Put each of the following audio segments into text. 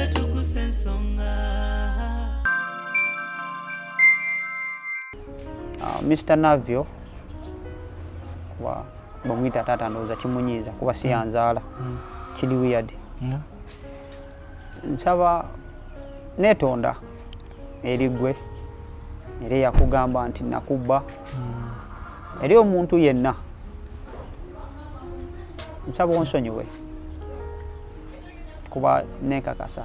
Tuggussa Enssonga. Mr. Navio wa bamwita tata ndoza kimunyiza kuba siyanzala kili weird. Nsaba netonda erigwe ere yakugamba nti nakubba eri omuntu yenna nsaba onsonyiwe kuba nekakasa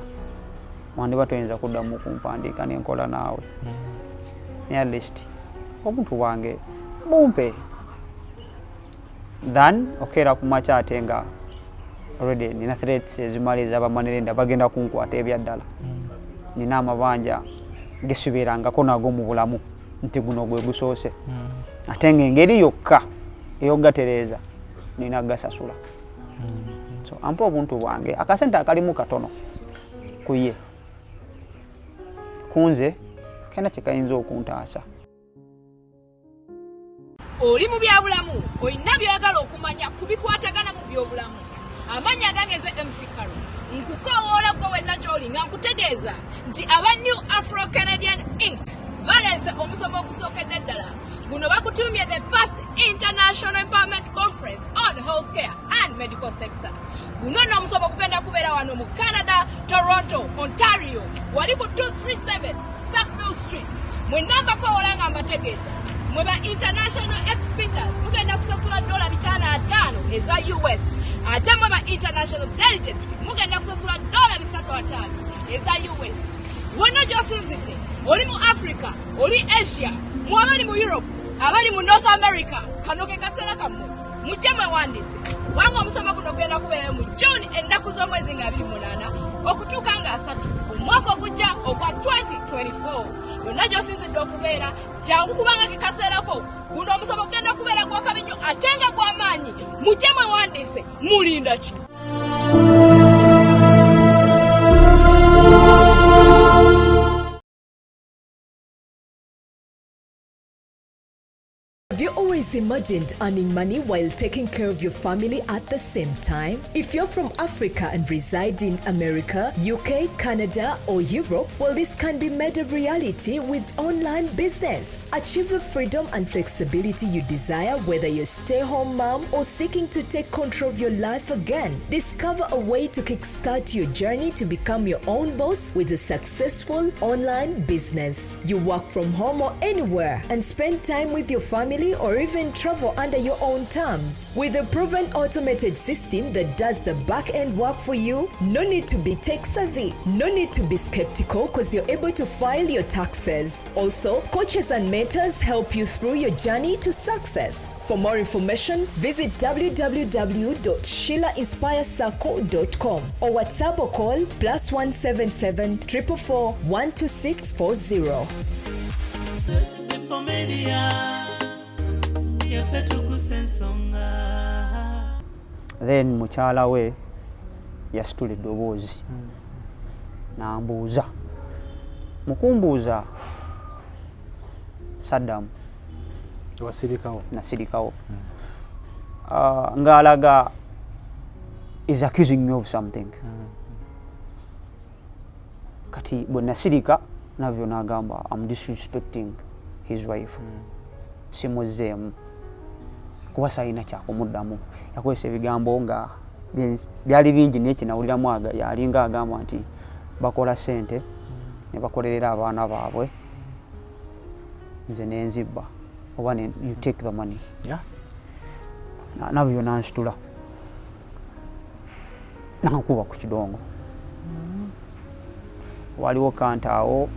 wandi batoyinza kuddamu kumpandiika nenkola naawe ne at least omuntu wange bumpe than okera kumacha ate nga already nina threats ezimaliza abamanirenda bagenda kunkwata ebyaddala nina amabanja gesubirangako nago mu bulamu nti guno gwe gusoose ate ng'engeri yokka eyogatereeza nina gasasula so ampa obuntu bwange akasente akalimu katono kuye kunze kena kyekayinza okuntaasa. Oli mu byabulamu olina byagala okumanya kubikwatagana mu byobulamu amanya agageze MC Karo nkukowoola gwe wenna gy'oli nga nkutegeeza nti aba New Afro Canadian Inc. Valence omusomo ogusookedde ddala guno bakutumye the first international empowerment conference on healthcare and medical sector. Guno n'omusomo gugenda kubeera wano mu Canada, Toronto, Ontario wali ku 237 Sackville Street mwe namba kowoola nga mbategeeza mweba international exhibitors mugenda kusasula $500 eza US ate mweba international delegates mugenda kusasula $350 eza US. Wonna gy'osinzidde oli mu Africa, oli Asia, mwabali mu Europe, abali mu North America, kano ke kaseera kammwe mujje mwewandiise kubanga omusomo guno gugenda kubeerayo mu June ennaku z'omwezi nga 28 okutuuka nga 3 omwaka ogujja ogwa 2024. Yonna gy'osinzidde okubeera jangu kubanga ke kaseerako guno omusomo gugenda kubeera gw'akabinyo ate nga gw'amaanyi mujje mwewandiise mulinda ki? Have you always imagined earning money while taking care of your family at the same time? If you're from Africa and reside in America, UK, Canada, or Europe, well, this can be made a reality with online business. Achieve the freedom and flexibility you desire, whether you're a stay-home mom or seeking to take control of your life again. Discover a way to kickstart your journey to become your own boss with a successful online business. You work from home or anywhere and spend time with your family or even travel under your own terms. With a proven automated system that does the back-end work for you, no need to be tech-savvy, no need to be skeptical because you're able to file your taxes. Also, coaches and mentors help you through your journey to success. For more information, visit www.sheilainspirecircle.com or WhatsApp or call +177 444 12640. SB4 Media. Tuggussa Enssonga. Then mukyala we yasitula eddoboozi n'ambuuza mukumbuuza saddamu nasirikawo ng'alaga is accusing me of something. Kati bwe nasirika Navio n'agamba I'm disrespecting his wife. Simuzzeemu kuba sayina kyakumuddamu yakozesa ebigambo nga byali bingi nekinawuliramu yalinga agamba nti bakola ssente ne bakolerera abaana baabwe nze nenzibba oba you take the money. Navio nansitula nankuba ku kidongo. Waliwo kanta awo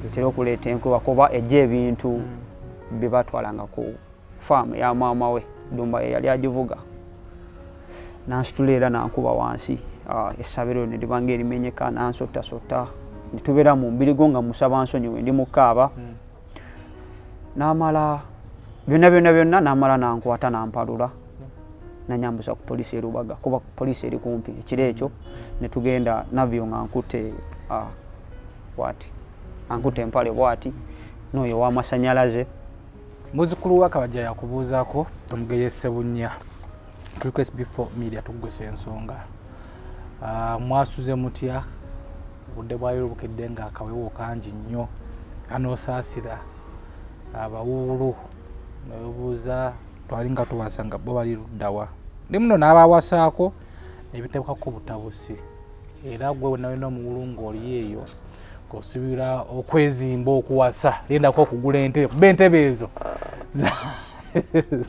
etera okuleeta enkuba kuba ejja ebintu bye batwalanga ku faamu ya maama we Dumba yali agivuga nansitula era nankuba wansi essabiro ne libanga erimenyeka nansota ne tubeera mu mbirigo nga musaba nsonyiwe ndi mukaaba n'amala byonna n'amala nankwata nampalula nanyambuza ku poliisi erubaga kuba poliisi eri kumpi ekiro ekyo ne tugenda Navio nga nkute ankute empale bwati n'oyo w'amasannyalaze. Muzukulu wa Kabajja yakubuuzaako omugeyese bunnya tuli ku SB4 Media Tuggussa Enssonga. Mwasuze mutya obudde bwayo bukedde nga akawewo kangi nnyo anosaasira abawuulu nebuuza twalinga tuwasanga bo bali luddawa ndi muno n'abawasaako ebiteekako butabusi era gwe nawena omuwulu ng'oli eyo ng'osuubira okwezimba okuwasa lindako okugula entebe kuba entebe ezo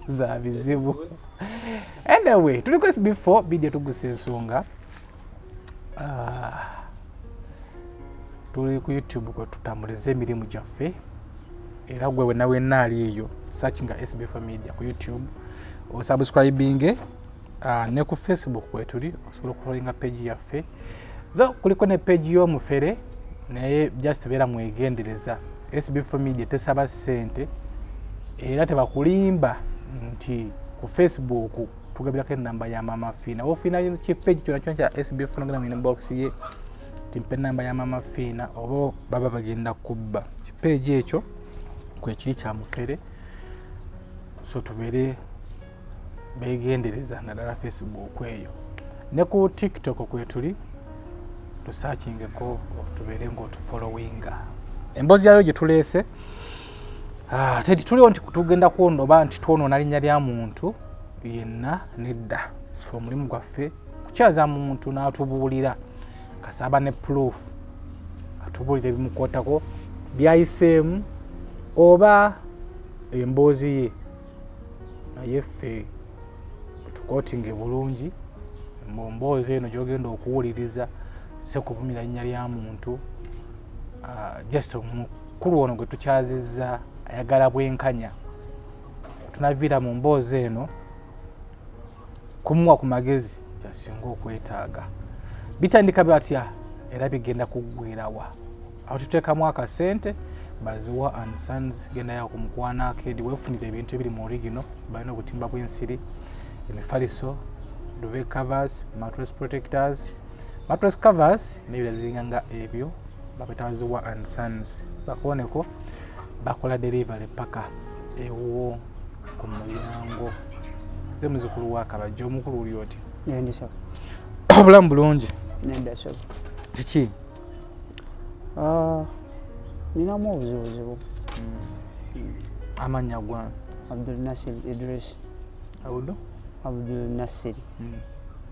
za bizibu. Anyway, tuliko SB4 Media Tuggussa Enssonga. Tuli ku YouTube kwe tutambuliza emirimu gyaffe era gwe wenna ali eyo searching SB4 Media ku YouTube osubscribing ne ku Facebook kwe tuli osobola okufolinga page yaffe though kuliko ne page y'omufere naye just beera mwegendereza. SB4 Media tesaba ssente era tebakulimba nti ku Facebook tugabirako enamba ya Mama Fina ofina kipage kyona kyona kya SB4 ngana inbox ye timpe namba ya Mama Fina obo baba bagenda kubba kipage ekyo kwe kiri kya mufere so tubere begendereza naddala Facebook eyo ne ku TikTok kwe tuli tusearchingeko tubere ngo tufollowinga embozi yayo gye tuleese. Tedi tuliwo nti tugenda kuonoba nti twonona linnya lya muntu yenna nedda so mulimu gwaffe kukyaza muntu n'atubuulira kasaba ne proof atubuulira ebimukwatako byayiseemu oba emboozi ye naye ffe tukotinge bulungi mboozi eno gy'ogenda okuwuliriza se kuvumira linnya lya muntu just omukulu ono gwe tukyazizza ayagala bwenkanya tunaviira mu mboozi eno kumuwa ku magezi kyasinga okwetaaga bitandika batya era bigenda kuggwerawa awo tuteekamu akasente baziwa and sons genda yawo ku mukwana akedi weefunira ebintu ebiri mu origino balina obutimba bw'ensiri emifaliso duvet covers mattress protectors mattress covers n'ebirala biringanga ebyo babetabaziwa and sons bakuwoneko bakola delivery paka ewo ku mulyango ze muzukulu wa Kabajja omukulu uli oti Ndisa. Obulamu bulungi Ndisa. Kiki? Ninamu obuzibu. Amannya gwa Abdul Nasir Idris. Abdul Nasir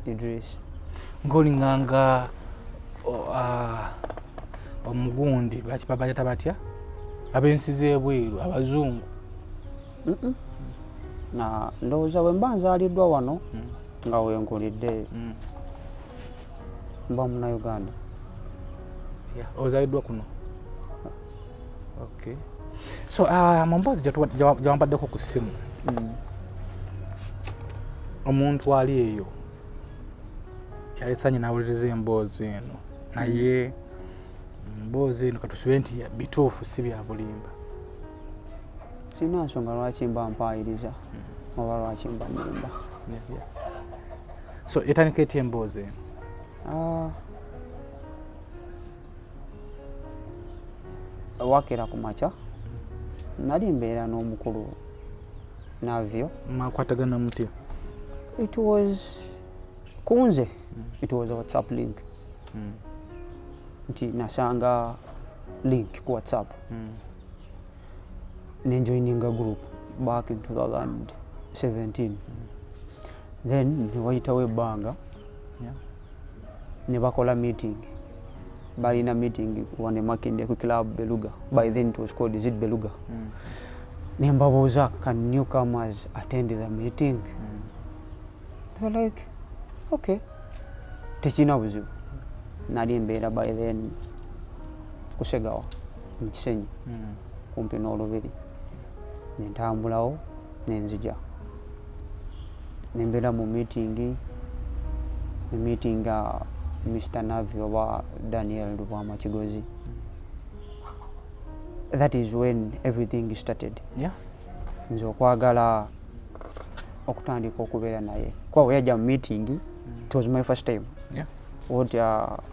Idris. Ngolinganga omugundi babayita batya abensize ebweru abazungu ndowooza bwe mba nzaaliddwa wano nga wenkulidde mba muna Uganda. Ozaaliddwa kuno? Okay. So mamboozi gyewambaddeko ku ssimu omuntu ali eyo yalesanye nawuliriza emboozi eno naye mboozi eno katusibe nti bituufu si bya bulimba. Sina nsonga lwaki mba mpaayiriza oba lwaki mba nimba. So etandika etya emboozi eno? Wakera ku makya nali mbeera n'omukulu Navio. Mwakwatagana mutya? It was kunze. It was a WhatsApp link. Nti nasanga link ku WhatsApp. Joining a group back in 2017. Then niwayitawo ebbanga ne bakola meeting. Balina meeting one Makinde ku club Beluga. By then it was called Zid Beluga. Nembabuuza, can newcomers attend the meeting? They were like, okay. Tekina buzibu. Nali mbeera by then kusegawa mu Kisenyi kumpi n'Olubiri. Nentambulawo nenzija. Nembeera mu meeting Mr. Navio oba Daniel Lubwama Kigozi. That is when everything started. Nze okwagala okutandika okubeera naye. Kwa yajja mu meeting, it was my first time.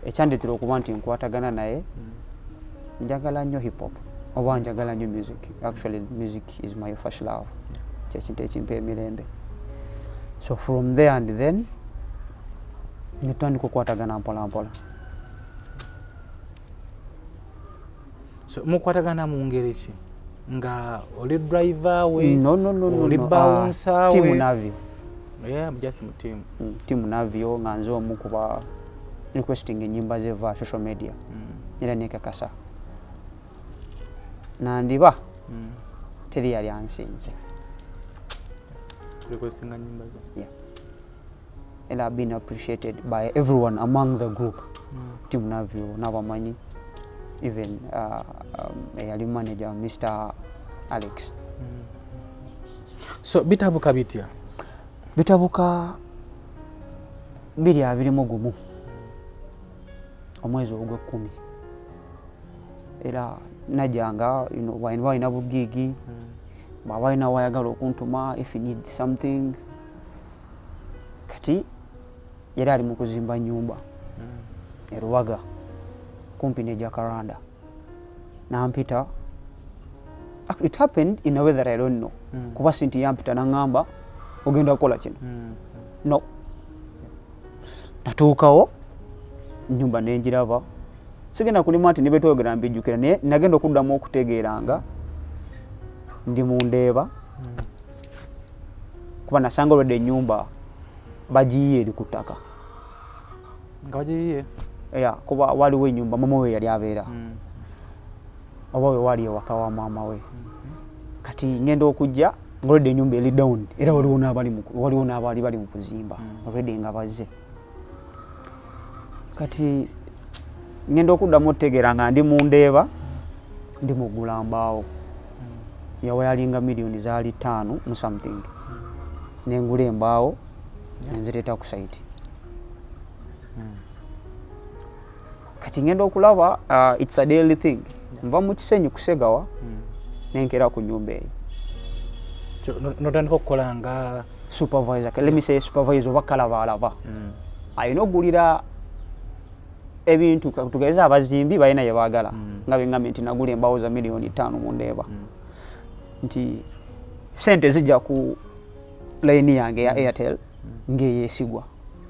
Ekyandetera okuba nti nkwatagana naye njagala nnyo hip hop oba njagala nnyo music. Actually music is my first love. Kyekintu ekimpa emirembe. So from there and then nitandika okukwatagana mpola mpola. So mukwatagana mu ngeri ki nga oli driver we no oli bouncer team we Navio yeah just mu team team Navio nga nze omu kuba requesting enyimba zeva social media era nekakasa nandiba teri yali ansinze requesting nyimba zo yeah and I've been appreciated by everyone among the group team Navio n'abamanyi even yali manager Mr. Alex. So bitabuka bitya bitabuka biri abirimu gumu omwezi ogw'ekkumi era najanga wayina bugigi wayina wayagala okuntuma if you need something kati yali ali mu kuzimba nyumba eruwaga kumpi ne Jacaranda nampita. It happened in a way that I don't know. Kuba sinti yampita nangamba ogenda kukola kino no natuukawo nyumba nenjiraba sigenda kulima ati nibetwogera mbijjukira naye nagenda okuddamu okutegeeranga ndi mundeeba kuba nasanga olwedde ennyumba bagiyiye eri ku ttaka nga bagiyiye kuba waliwo ennyumba mama we yali abeera oba we wali ewaka wa maama we kati ngenda okujja ngolwedde ennyumba eri down era waliwo n'abaali bali mu kuzimba olwedde nga bazze kati ngenda okuddamu otegeera nga ndi mundeeba ndi mugula mbaawo yawe yalinga miliyoni zaali 5 mu something nengula embaawo nenzireta ku site kati ngenda okulaba it's a daily thing nva mu kisenyi kusegawa nenkera ku nyumba eyo notandika okukola nga supervisor let me say supervisor oba kalabalaba ayina okugulira ebintu tugeza abazimbi balina bye baagala nga bengambye nti nagula embaawo za miliyoni 5 mu ndeeba nti sente zijja ku line yange ya Airtel ngeyesigwa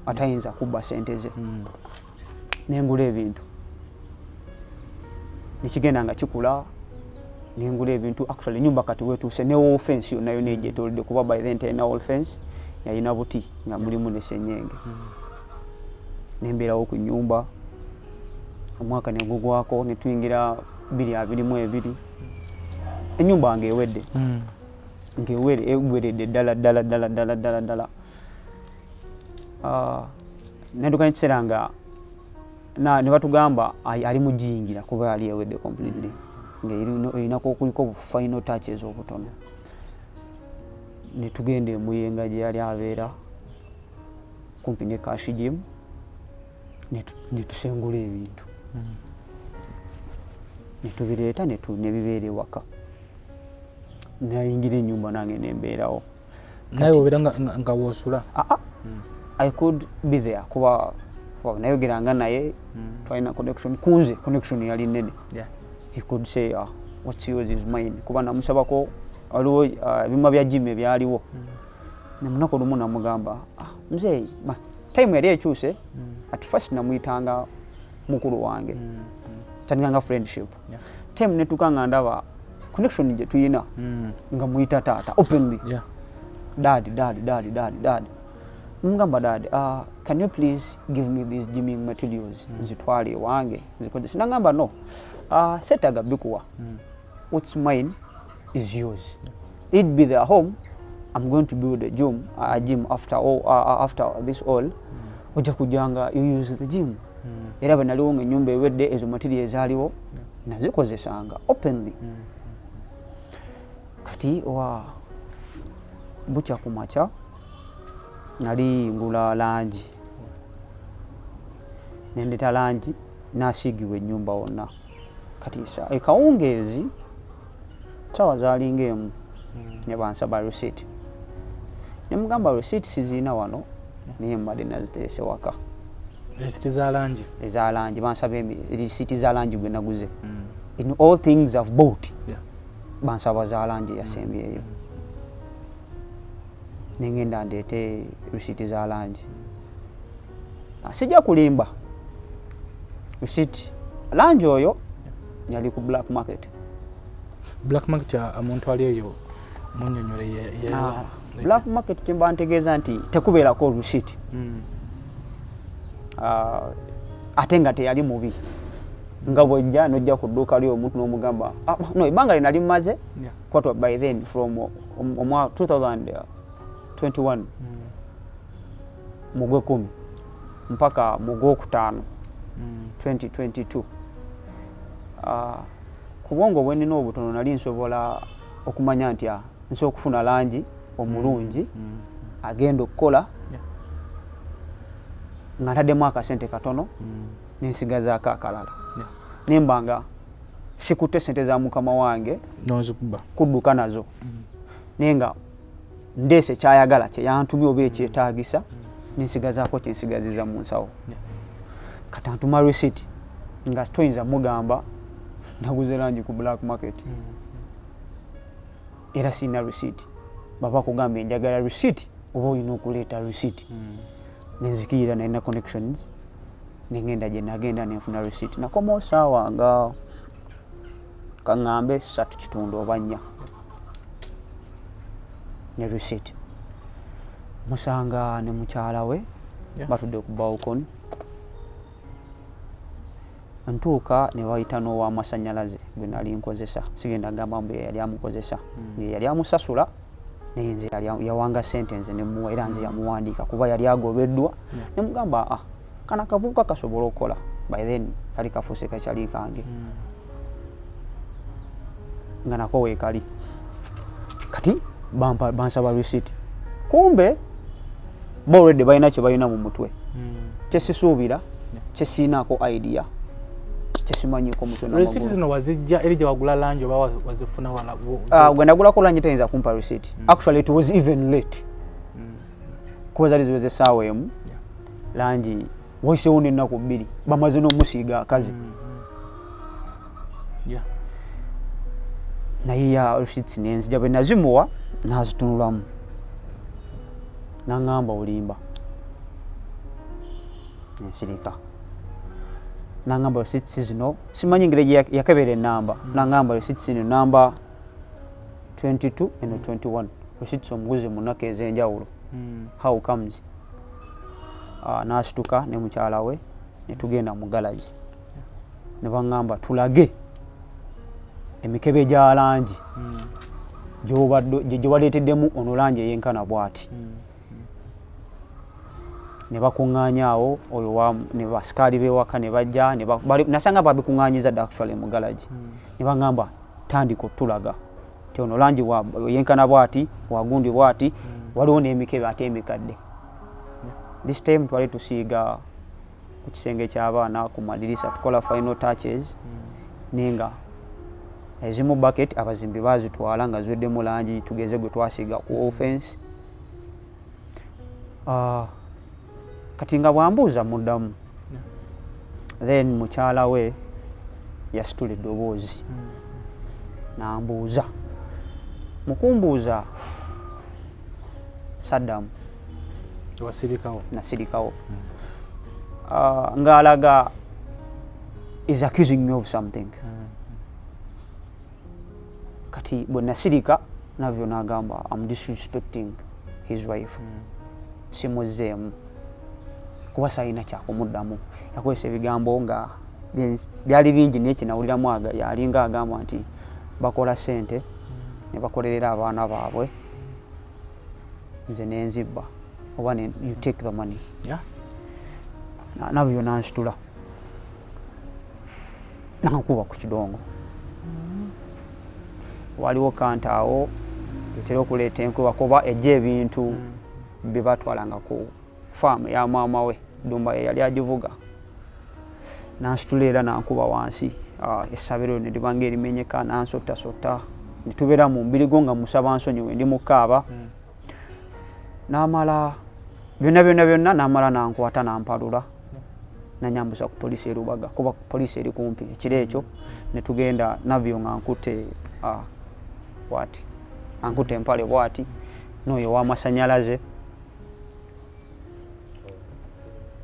atayinza kubba sente ze nengula ebintu nikigenda nga kikula nengula ebintu actually nyumba kati wetuuse ne wall fence nayo nejetolide kuba by then tena wall fence yayina buti nga mulimu ne senyenge nemberawo ku nyumba omwaka negugwako netuyingira 2022 enyumba ngewedde ngewedde ddala nenduka nekiseera nga ne batugamba ali mugiyingira kuba yali ewedde completely ng'erinako okuliko final touches obutono ne tugenda emuyenga gye yali abeera kumpi ne cash gym ne tusengula ebintu ne tubireeta ne bibeera ewaka nayingira ennyumba nange nembeerawo naye obeera nga woosula I could be there kuba nayogeranga naye twalina connection kunze connection yali nene he could say what's yours is mine kuba namusabako waliwo ebima bya gym ebyaliwo namunako lumu namugamba mzee time yali ekyuse at first namuyitanga mukulu wange tandikanga friendship time netukanga ndaba connection gye tuyina nga muyita taata openly dad mungamba dad can you please give me these gymming materials nzitwale wange nzikoze sinangamba no setaga bikuwa what's mine is yours it be their home I'm going to build a gym after this all ojja kujanga you use the gym era banaliwo ng'ennyumba ewedde ezo materials aliwo nazikozesanga openly kati bukya kumacha nali ngula lanji nendeta lanji nasigiwe ennyumba wonna kati ekawungeezi sawa zaalinga emu ne bansaba receipt nemugamba receipt sizina wano naye mbadde naziteese waka receipt za lanji ezalanji bansaba receipt za lanji gwe naguze in all things I've bought bansaba za lanji yasembyeyo nengenda ndeete receipt za lanji sijja kulimba receipt lanji oyo yali ku black market. Black market ya omuntu ali eyo munyonyole ya black market kimba ntegeeza nti tekubeerako receipt. Ate nga teyali mubi nga bwojja nojja ku dduuka lyo omuntu n'omugamba no ibanga linali maze kwatwa by then from 2021 mugwe 10 mpaka mugwe 5 2022 kubongo bwe nina obutono nali nsobola okumanya nti nso okufuna langi omulungi agenda okukola nga ntaddemu akasente katono nensigazaako akalala nembanga sikutte sente za mukama wange nozikuba kudduka nazo nenga ndeese kyayagala kye yantumye oba ekyetaagisa nensigazaako kyensigaziza mu nsawo kati antuma receipt nga toyinza mugamba naguze langi ku black market era sina receipt baba kugambye njagala receipt oba olina okuleeta receipt nenzikirira nalina connections nengenda gye nagenda nenfuna receipt nakoma osaawa nga kaŋŋambe 3 oba 4 ne receipt musanga ne mukyala we batudde ku balcony ntuuka ne wayita n'ow'amasannyalaze gwe nali nkozesa sigenda gamba mbu yali amukozesa yali amusasula naye nze yawanga sente nze nemuwa era nze yamuwandiika kuba yali agobeddwa ne mugamba kana kavubuka kasobola okukola by then kali kafuuse kakyali kange nga nako weekali kati bansaba receipt kumbe already balina kye balina mu mutwe kyesisuubira kyesiinaako idea kyesimanyiiko mutwe receipt zino wazijja eri gye wagula langi oba wazifuna wala gwe nagulako langi tayinza kumpa receipt actually it was even late kuba zali ziweze essaawa emu langi waisewo n'ennaku 2 bamaze n'omusiiga akazi naye ya receipts nenzija bwe nazimuwa nazitunulamu naŋŋamba olimba ensirika naŋŋamba receipts zino simanyi ngeri gye yakebera ennamba naŋŋamba receipts zino namba 22 eno 21 receipts omuguzi mu nnaku ez'enjawulo how comes n'asituka ne mukyala we ne tugenda mu galagi ne baŋŋamba tulage emikebe gya langi gye waleeteddemu ono langi eyenkana bw'ati ne bakuŋŋaanyaawo oyo ne basikaali b'ewaka ne bajja nasanga babikuŋŋaanyiza dda actually mu galagi ne baŋŋamba tandika otulaga ti ono langi eyenkana bw'ati wagundi bw'ati waliwo n'emikebe ate emikadde this time twali tusiiga ku kisenge ky'abaana ku madirisa tukola final touches nenga ezimu bucket abazimbi bazitwala nga ziweddemu langi tugeze gwe twasiiga ku offense kati nga bwambuuza muddamu then mukyala we yasitula eddoboozi n'ambuuza mukumbuuza saddamu nasirikawo ng'alaga is accusing me of something kati bwe nasirika Navio n'agamba I'm disrespecting his wife simuzzeemu kuba sayina kyakumuddamu yakozesa ebigambo nga byali bingi naye kinawuliramu yalinga agamba nti bakola ssente ne bakolerera abaana baabwe nze nenzibba oba you take the money Navio nansitula nankuba ku kidongo waliwo kantaawo etera okuleeta enkuba kuba ejja ebintu bye batwalanga ku faamu ya maama we ddumba ye yali agivuga nansitula era nankuba wansi essabiro ne libanga erimenyeka nansotasota ne tubeera mu mbirigo nga musaba nsonyi we ndi mukaaba n'amala byonna n'amala nankwata nampalula nanyambuza ku poliisi erubaga kuba poliisi eri kumpi ekiro ekyo ne tugenda Navio nga nkute bwati ankute empale bwati n'oyo w'amasannyalaze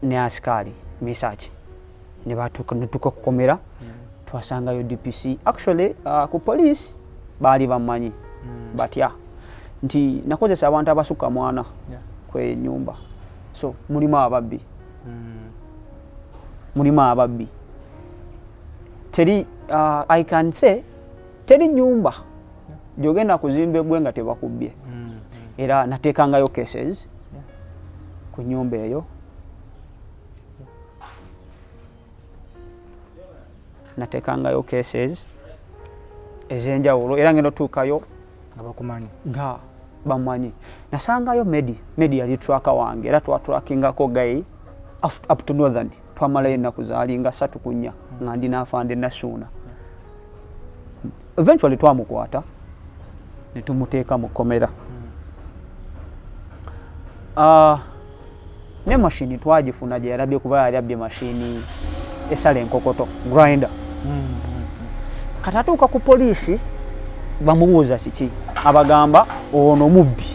ne asikaali misaki ne tukakukomera twasangayo DPC actually ku police baali bamanyi batya nti nakozesa abantu abasuka mwana kwe nyumba so mulimu ababbi teri I can say teri nyumba jogenda kuzimbe bwenga tebakubbye era natekangayo cases ku nyumba eyo natekangayo cases ezenjawulo era ngendo tuukayo abakumanyi nga bamanyi nasangayo media yali tracker wange era twatrackingako guy up to northern twamalayo ennaku zaalinga 3 ku 4 nga ndi n'afande nasuuna eventually twamukwata ne tumuteeka mu kkomera ne mashini twagifuna gye yalabye kuba yali abbye mashini esala enkokoto grinder katatuuka ku poliisi bamubuuza kiki abagamba ono mubbi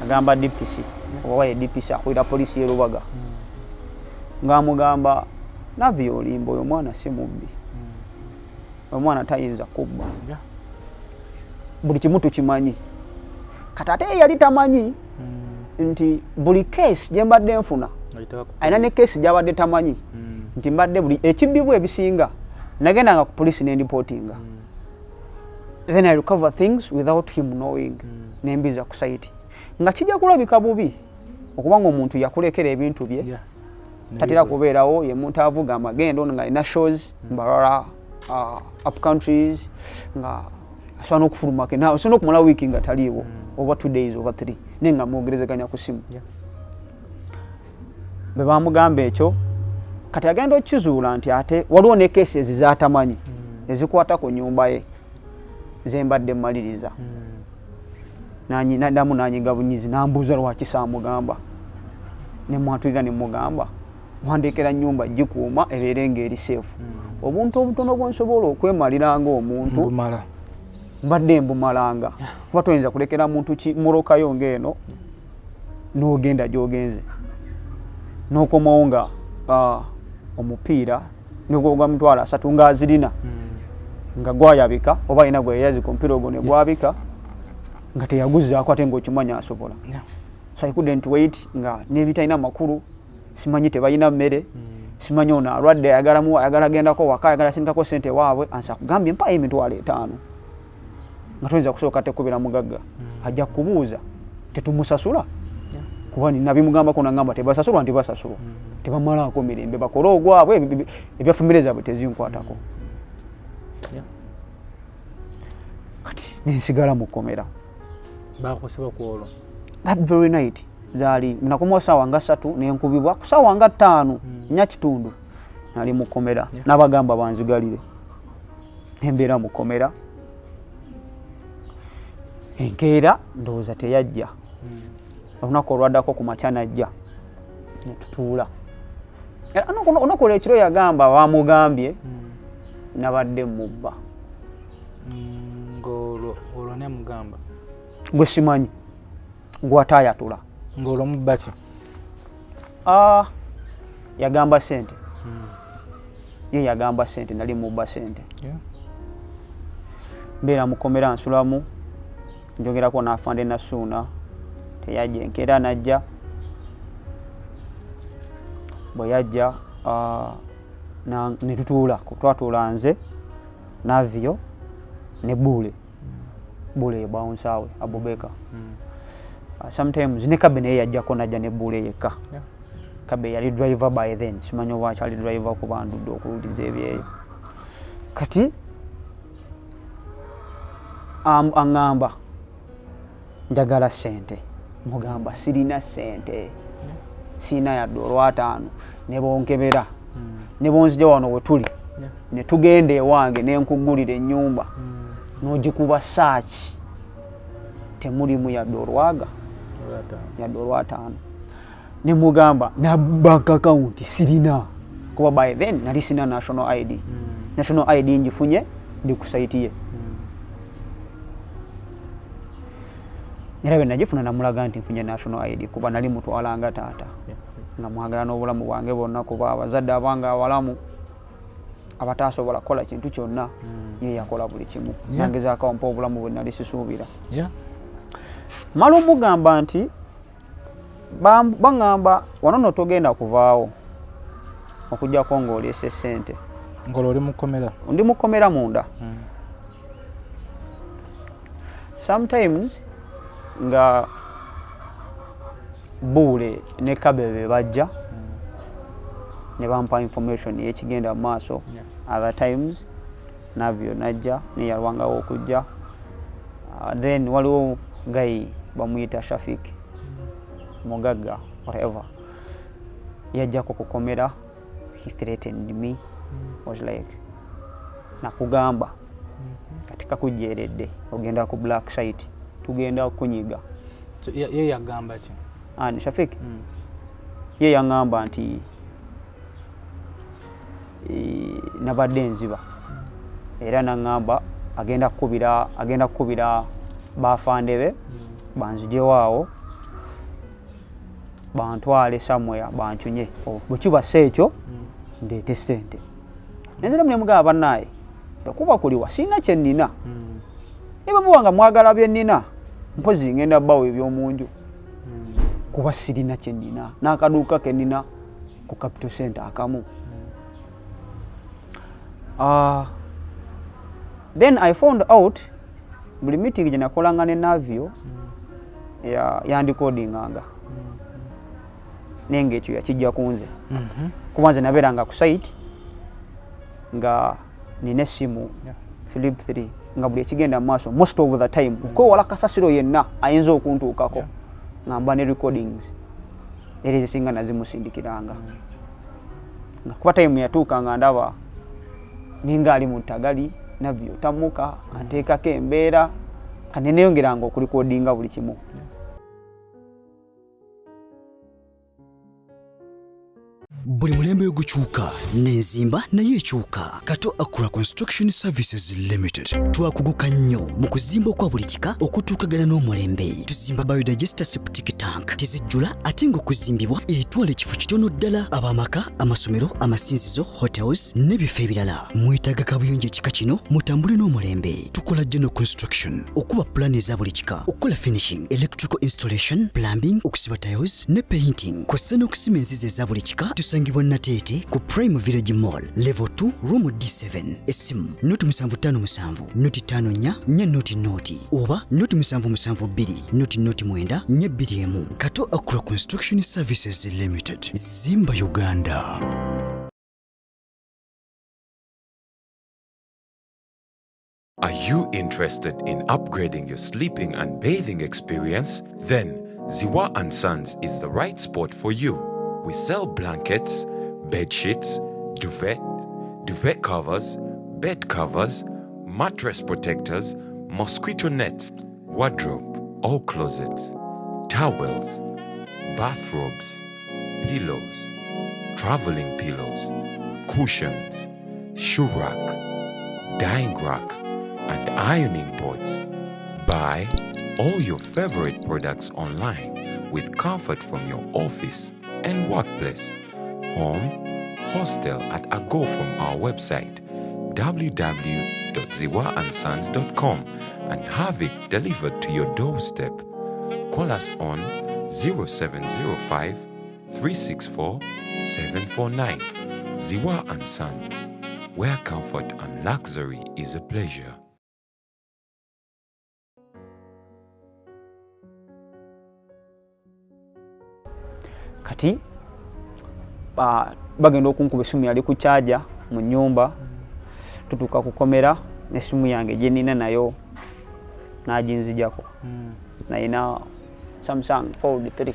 agamba DPC owaye DPC akwira poliisi y'Erubaga ng'amugamba Navio olimba oyo mwana si mubbi omwana tayinza kubba buli kimu tukimanyi kati ate yali tamanyi nti buli case gye mbadde nfuna ayina ne case gy'abadde tamanyi nti mbadde buli ekibbibwa ebisinga nagendanga ku poliisi n'endipotinga then I recover things without him knowing nembiza ku site nga kijja kulabika bubi okubanga omuntu yakulekera ebintu bye tatera kubeerawo ye muntu avuga amagendo nga ina shows mbalala up countries nga asobola n'okufulumako nawe osobola okumala wiiki nga taliiwo over 2 days over 3 naye nga mwogerezeganya ku simu bwe bamugamba ekyo kati agenda okukizuula nti ate waliwo ne cases zatamanyi ezikwata ku nyumba ye zembadde mmaliriza naddamu nanyiga bunyizi nambuuza lwaki saamugamba nemwatulira nemugamba mwandekera nyumba gikuuma ebeere ng'eri seefu obuntu obutono bwensobola okwemalira ng'omuntu mbadde mbumalanga kuba toyinza kulekera muntu mulokayo ng'eno n'ogenda gy'ogenze n'okomawo nga omupiira negwa mitwalo 3 ng'azirina nga gwayabika oba alina gwe yayazi ku mupiira ogwo ne gwabika nga teyaguzaako ate ng'okimanya asobola so I couldn't wait nga n'ebitalina makulu simanyi tebalina mmere simanyi ono alwadde ayagala gendako waka ayagala sindikako sente waabwe ansa kugambye mpayo emitwalo 5 nga toyinza kusooka tekubira mugagga ajja kubuuza tetumusasula kuba nabimugambako nagamba tebasasulwa ntibasasulwa tebamalaako mirembe bakole ogwabwe ebya famire zaabwe tezinkwatako kati nensigala mu kkomera bakoseba kwolwo that very night zaali nakomawo saawa nga 3 nenkubibwa ku saawa nga 5 nya kitundu nali mu kkomera n'abagamba banzigalire embeera mu kkomera enkeera ndowooza teyajja olunaku olwaddako ku makya najja netutuula onakola ekiro yagamba bamugambye nabadde mubba ng'olwo nemugamba gwe simanyi gwataayatula ng'olwo mubba ki yagamba sente ye yagamba sente nali mubba sente mbeera mukomera nsulamu njogerako n'afande nasuuna teyajja enkeera najja bwe yajja netutuula twatuula nze Navio ne bule ebawunsaawe Abubeka sometimes ne kabe naye yajjako najja ne bule yekka kabe yali driver by then simanyi oba akyali driver kuba ndudde okuwuliza ebyeyo kati aŋŋamba njagala sente mugamba sirina sente sirina yadde olw'ataano ne bonkebera ne bonzija wano we tuli ne tugenda ewange nenkugulira ennyumba n'ogikuba saaki temulimu yadde olwaga yadde olw'ataano ne mugamba na bank account sirina kuba by then nali sina national ID njifunye ndi ku site ye era bwe nagifuna namulaga nti nfunye national ID kuba nali mutwalanga taata nga mwagala n'obulamu bwange bwonna kuba abazadde abange abalamu abatasobola kola kintu kyonna ye yakola buli kimu nangezaako ompa obulamu bwe nali sisuubira mala omugamba nti baŋŋamba wano no togenda kuvaawo okujjako ng'olyesa ssente ngolo oli mukomera ndi mukomera munda sometimes nga Buule ne Kabebe bajja ne bampa information y'ekigenda mu maaso other times Navio najja neyalwangawo okujja then waliwo gayi bamuyita Shafik mugagga whatever yajjako kukomera. He threatened me. Was like nakugamba katika kujeredde ogenda ku black site tugenda kunyiga. So ye yagamba ki? Ani Shafik ye yangamba nti nabadde nziba era nangamba agenda kubira bafandebe banzijewawo bantwale somewhere banchunye bwekiba sekyo ndeete ssente nenzera mugamba bannaye bekuba kuliwa sina kye nnina niba muwanga mwagala bye nnina mpozi ngenda bawo ebyomunju kuba sirina kye nnina n'akaduuka ke nnina ku capital center akamu. Then I found out buli meeting gye nakolanga ne Navio yandicodinganga nenge ekyo yakijja kunze kuba nze nabeeranga ku site nga nina essimu Philip 3 nga buli ekigenda mu maaso most of the time okwewala kasasiro yenna ayinza okuntuukako ngamba ne recordings era ezisinga nazimusindikiranga nga kuba time yatuuka nga ndaba ninga ali mu ttagali Navio tamuka anteekako embeera kaneneyongeranga okulikodinga buli kimu. Buli mulembe gukyuka n'enzimba nayo ekyuka. Kato Akura Construction Services Limited twakuguka nnyo mu kuzimba kwa buli kika okutuukagana n'omulembe. Tuzimba biodigester septic tank tezijjula ate ng'okuzimbibwa etwala ekifo kitono ddala ab'amaka, amasomero, amasinzizo, hotels n'ebifo ebirala. Mwetaaga kabuyonjo ekika kino mutambule n'omulembe. Tukola general construction okuba plan eza buli kika, okukola finishing, electrical installation, plumbing, okusiba tiles ne painting kw'ossa n'okusima enzizi eza buli kika. Tusangibwa Natete ku Prime Village Mall level 2 room D7 esimu noti 757 noti 54 noti noti oba noti 772 noti 9 2 Kato Akura Construction Services Limited, Zimba, Uganda. Are you interested in upgrading your sleeping and bathing experience? Then Ziwa & Sons is the right spot for you. We sell blankets, bed sheets, duvet covers, bed covers, mattress protectors, mosquito nets, wardrobe, all closets, towels, bathrobes, pillows, traveling pillows, cushions, shoe rack, dyeing rack, and ironing boards. Buy all your favorite products online with comfort from your office and workplace, home, hostel at a go from our website www.ziwaansons.com and have it delivered to your doorstep. Call us on 0705 364 749. Ziwa & Sons, where comfort and luxury is a pleasure. Kati bagenda okunkuba essimu yali ku charger mu nnyumba tutuuka kukomera n'essimu yange gye nnina nayo n'aginzijako. Nayina Samsung Fold 3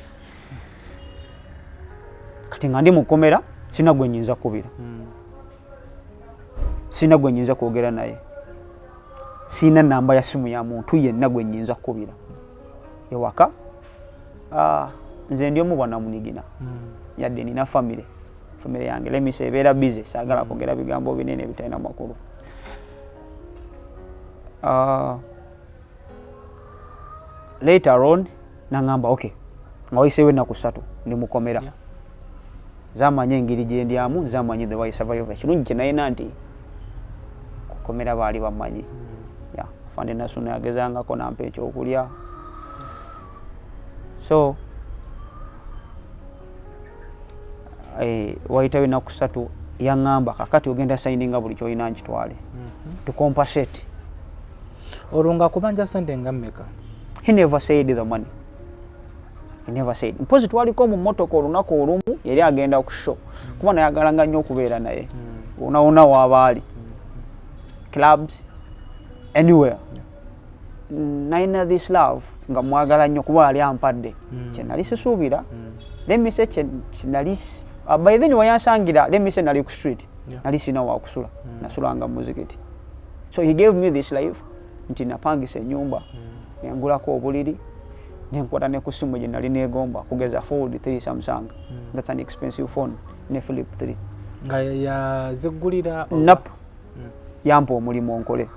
kati nga ndi mukomera sina gwe nnyinza kubira, sina gwe nnyinza kwogera naye, sina namba ya simu ya muntu yenna gwe nnyinza kubira ewaka. Nze ndi omu bwana munigina yadde nina family yange lemise ebeera busy, saagala kwogera bigambo binene bitalina makulu. Later on nangamba okay nga wayiseewo ennaku 3 ndi mukomera, zamanye engeri gye ndyamu, zamanye the way survive. Ekirungi kye nayina nti komera baali bamanyi ya fande nasuno yagezangako nampa ekyokulya so wayitawo ennaku 3 yaŋŋamba kakati ogenda sayininga buli kyolina nkitwale to compensate olwo nga kubanja sente nga mmeka. He never said the money. He never said. Mpozi twaliko mu motoka olunaku olumu yali agenda ku show kuba nayagalanga nnyo okubeera naye onaona waabaali clubs anywhere naina this love nga mwagala nnyo kuba ali ampadde kyenali sisuubira let me say kyenali by then wayansangira let me say nali ku street nali sina wakusula nasulanga muzikiti so he gave me this life nti napangisa ennyumba nengulako obuliri nenkwata ne ku simu gye nali negomba kugeza Fold 3 Samsung that's an expensive phone ne Flip 3 nga yazigulira nap yampa omulimu onkole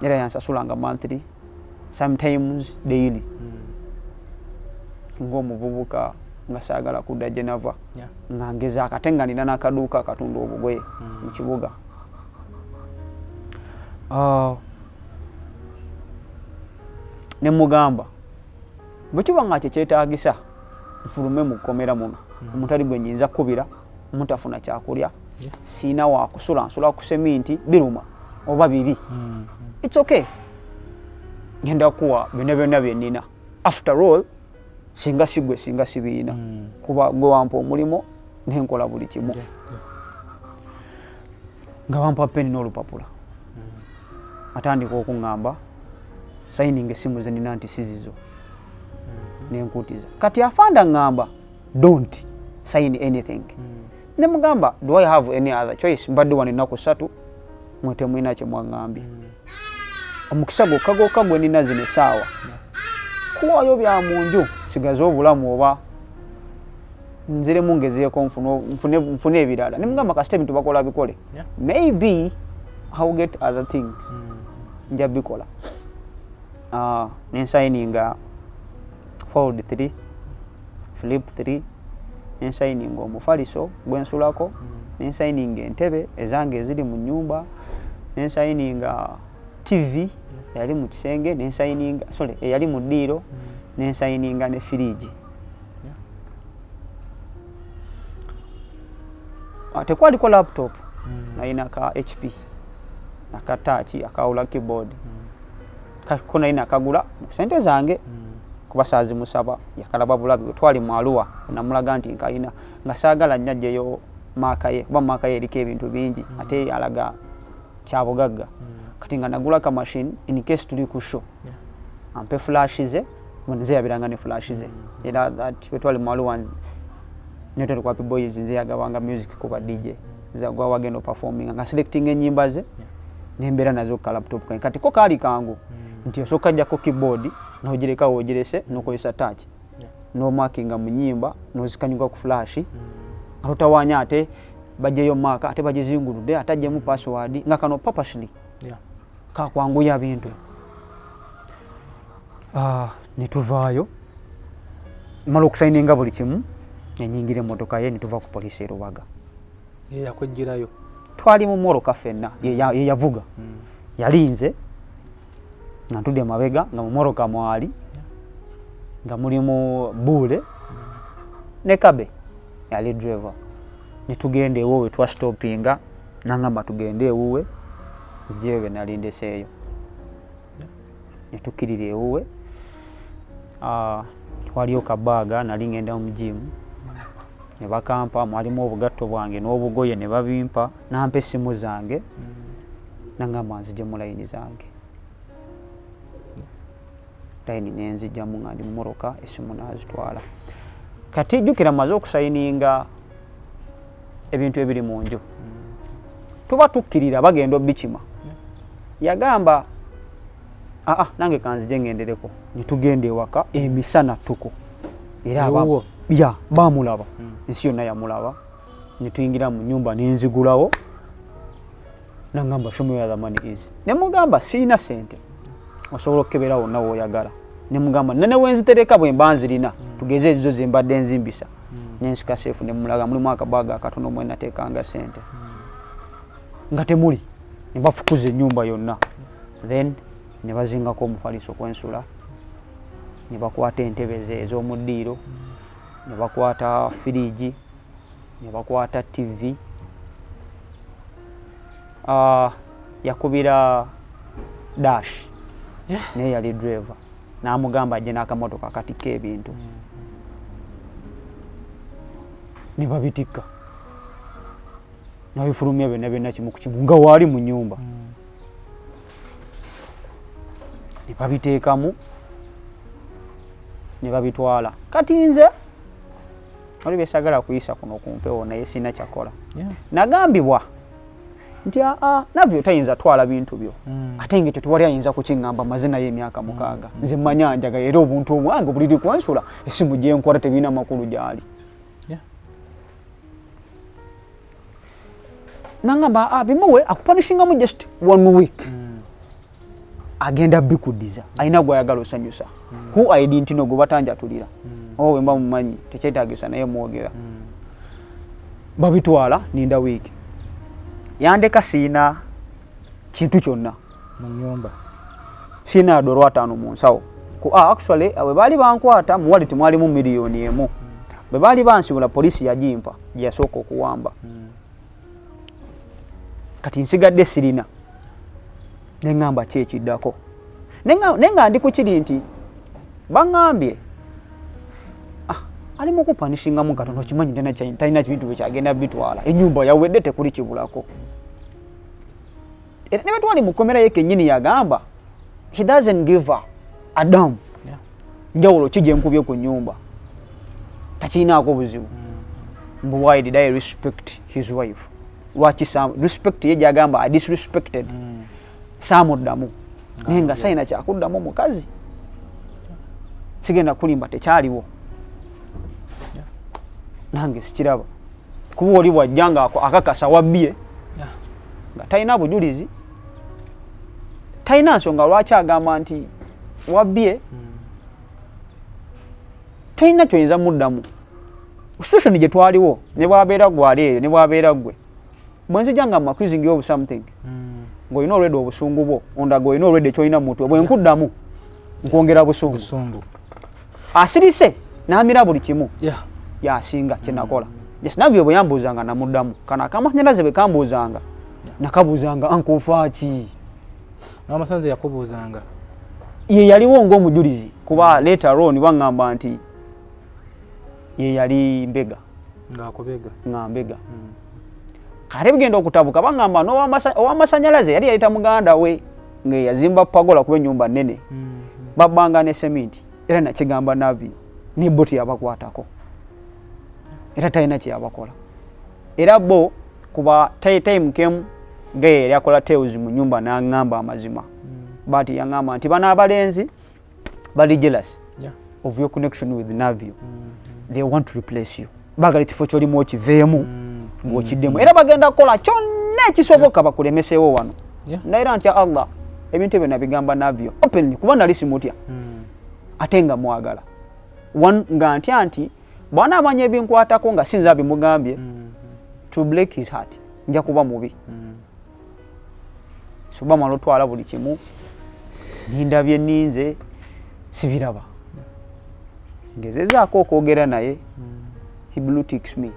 era yansasulanga monthly sometimes daily ng'omuvubuka nga saagala kudda gye nava nga ngeza akate nga nina n'akaduuka akatunda obugoye mu kibuga ne mugamba bwe kiba nga kyekyetaagisa nfulume mu kkomera muno omutali gwe nyinza kkubira mutafuna kyakulya siina wakusula nsula ku seminti biruma oba bibi it's okay ngenda kuwa byonna byonna bye nnina after all singa sigwe singa sibiina kuba gwe wampa omulimo nenkola buli kimu nga wampa peni n'olupapula atandika okuŋŋamba sayininga essimu ze nina nti sizizo nenkutiza kati afanda ŋŋamba don't sign anything ne mugamba do I have any other choice mbadde wano ennaku 3 mwete mwina kye mwaŋŋambye omukisa gwokka gwe nina zino essaawa kuwaayo bya munju sigaze obulamu oba nziremu ngezeeko nfune ebirala ne mugamba kasite ebintu bakola bikole maybe I'll get other things nja bikola nensayininga Fold 3 Flip 3 nensayininga omufaliso gwensulako nensayininga entebe ezange eziri mu nnyumba nensayininga TV yali mu kisenge nensayininga eyali mu ddiiro nensayininga ne firiji tekwaliko laptop nalina ka HP akataaki akawula keyboard ko nalina akagula mu sente zange kuba saazimusaba yakalaba bulabi bwe twali mu Arua namulaga nti nkayina nga saagala nnyajjeyo maaka ye kuba maaka ye eriko ebintu bingi ate alaga kyabugagga kati nga nagula ka machine in case tuli ku show ampe flash ze nze yabiranga ne flash ze era that bwe twali mu Arua netali kwa boys nze yagabanga music kuba DJ zagwa wagendo performing nga selecting ennyimba ze nembera nazo ka laptop kati ko kali kangu nti osoka jja ko keyboard no gireka wogirese no koyesa touch no marking mu nyimba no zikanyuka ku flash atawanya ate bajeyo maka ate bajizingulude ataje mu password nga kano purposely ka kwangu ya bintu nituvaayo malo kusayininga buli kimu enyingire motoka ye nituva ku police erubaga yakujjirayo twali mu moroka fenna ye yavuga yalinze nga ntudde mabega nga mu moroka mwali nga mulimu Bule ne Kabe yali driver nitugende ewowe twa stoppinga nangamba tugende ewowe zijewe nalindeseeyo nitukirire ewowe twaliyo kabaga nali ngenda mu gym ne bakampa mwalimu obugatto bwange n'obugoye ne babimpa nampa essimu zange nangamba nzije mu layini zange layini nenzijjamu nga ndi mu moroka essimu nazitwala kati jjukira maze okusayininga ebintu ebiri mu nju tuba tukkirira bagenda obbikima yagamba nange kanzije ngendereko nitugenda ewaka emisana tuko era bamulaba ensi yonna yamulaba nituyingira mu nyumba nenzigulawo nangamba show me where the money is nemugamba siina sente osobola okukebera wonna w'oyagala nemugamba nene wenzitereka bwe mba nzirina tugeze ezo ze mbadde nzimbisa nensika seefu nemulaga mulimu akabaga akatono mwe nateekanga sente nga temuli ne bafukuza ennyumba yonna, then ne bazingako omufaliso kwensula, ne bakwata entebe ez'omuddiiro, ne bakwata firiji, ne bakwata TV. Yakubira Dash naye yali driver, n'amugamba ajje n'akamotoka akatikka ebintu, ne babitikka, nabifulumya byonna kimu ku kimu nga waali mu nnyumba, ne babiteekamu, ne babitwala. Kati nze oli besagala kuyisa kuno kumpewo, naye sina kyakola. Nagambibwa nti Navio tayinza twala bintu byo, ate ng'ekyo tewali ayinza kukiŋŋamba mazina y'emyaka 6. Nze manya njagala era obuntu obwange buliri kwensula, essimu gye nkola tebiina makulu gyali. Nangamba bimuwe akupanishingamu just 1 week. Agenda bikudiza alina gwayagala osanyusa. Who I didn't know gwe tulira. Wemba mumanyi tekyetaagisa naye mwogera. Babitwala ninda week. Yandeka siina kintu kyonna mu nnyumba, siina $5 mu nsawo. Actually we baali bankwata mu wallet mwalimu miliyoni emu. Bwe baali bansibula polisi yagimpa gye yasooka okuwamba. Kati nsigadde sirina. Nengamba kyekiddako. Nenga ndi ku kiri nti bangambye ali mu kupanishingamu katono kimanyi talina bintu bye kyagenda bitwala. Ennyumba yawedde tekuli kibulako. Ne batwali mu komera ye kennyini yagamba he doesn't give a damn. Njawulo kijje nkubye ku nnyumba. Takinaako buzibu. Why did I respect his wife? Lwaki respect ye gyagamba I disrespected. Saamuddamu. Naye nga sayina kyakuddamu mukazi. Sigenda kulimba tekyaliwo. Nange sikiraba. Kuba oli bwajjanga akakasa wabbye. Nga talina bujulizi. Talina nsonga lwaki agamba nti wabbye. Talina kyoyinza muddamu. Situation gye twaliwo ne bwabeera gwali eyo ne bwabeera gwe. Bwenzija nga accusing you of something. Ng'olina olwedde obusungu bwo, ondaga olina olwedde ekyoyina mutwe, bwe nkuddamu nkwongera busungu. Asirise n'amira buli kimu. Yasinga kyenakola. Navio bwe yambuuzanga namuddamu. Kana akamasanyalaze bwe kambuuzanga nakabuuzanga ankufaaki. N'amasanze yakubuuzanga. Ye yaliwo ng'omujulizi kuba later on baŋŋamba nti ye yali mbega. Nga mbega. Kale bigenda okutabuka baŋŋamba n'owamasanyalaze yali yayita muganda we nga yazimba pagola kuba ennyumba nnene. Babbanga ne sementi era nakigamba Navio ne boti yabakwatako. Era talina kyeyabakola. Era bo kuba time kemu ge yali akola tales mu nnyumba n'aŋŋamba amazima. But yaŋŋamba nti bano abalenzi bali jealous of your connection with Navio. They want to replace you. Bagala ekifo ky'olimu okiveemu ng'okiddemu. Era bagenda kukola kyonna ekisoboka bakulemeseewo wano. Naera ntya Allah ebintu ebyo nabigamba Navio openly kuba nali simutya. Ate nga mwagala. Nga ntya nti bwana amanya ebinkwatako nga sinza bimugambye to break his heart nja kuba mubi. Suba malo twala buli kimu nindabye ninze sibiraba. Ngezezaako okwogera naye he blue ticks me.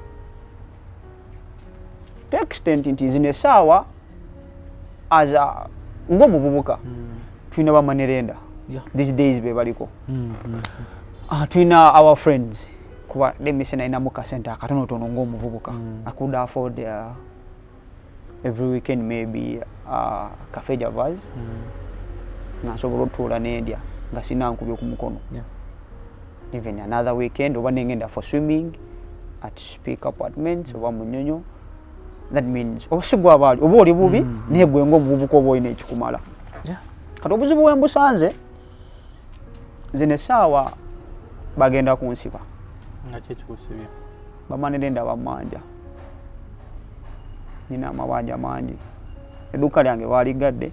To extent nti zino essaawa as a ng'omuvubuka tulina bamanerenda these days be baliko. Tulina our friends kuba demise naina mukasente akatonotono ng'omuvubuka. I could afford every weekend maybe cafe javas nga nsobola otuula n'endya nga sina nkubye ku mukono. Even another weekend oba nengenda for swimming at Speak Apartments oba Munyonyo. That means obusigwa abaali oba oli bubi naye gwe ng'omuvubuka oba olina ekikumala. Kati obuzibu bwe mbusanze zino essaawa bagenda kunsiba. Nga kyekikusibye? Bamanerenda bammanja. Nina amabanja mangi. Edduuka lyange baaligadde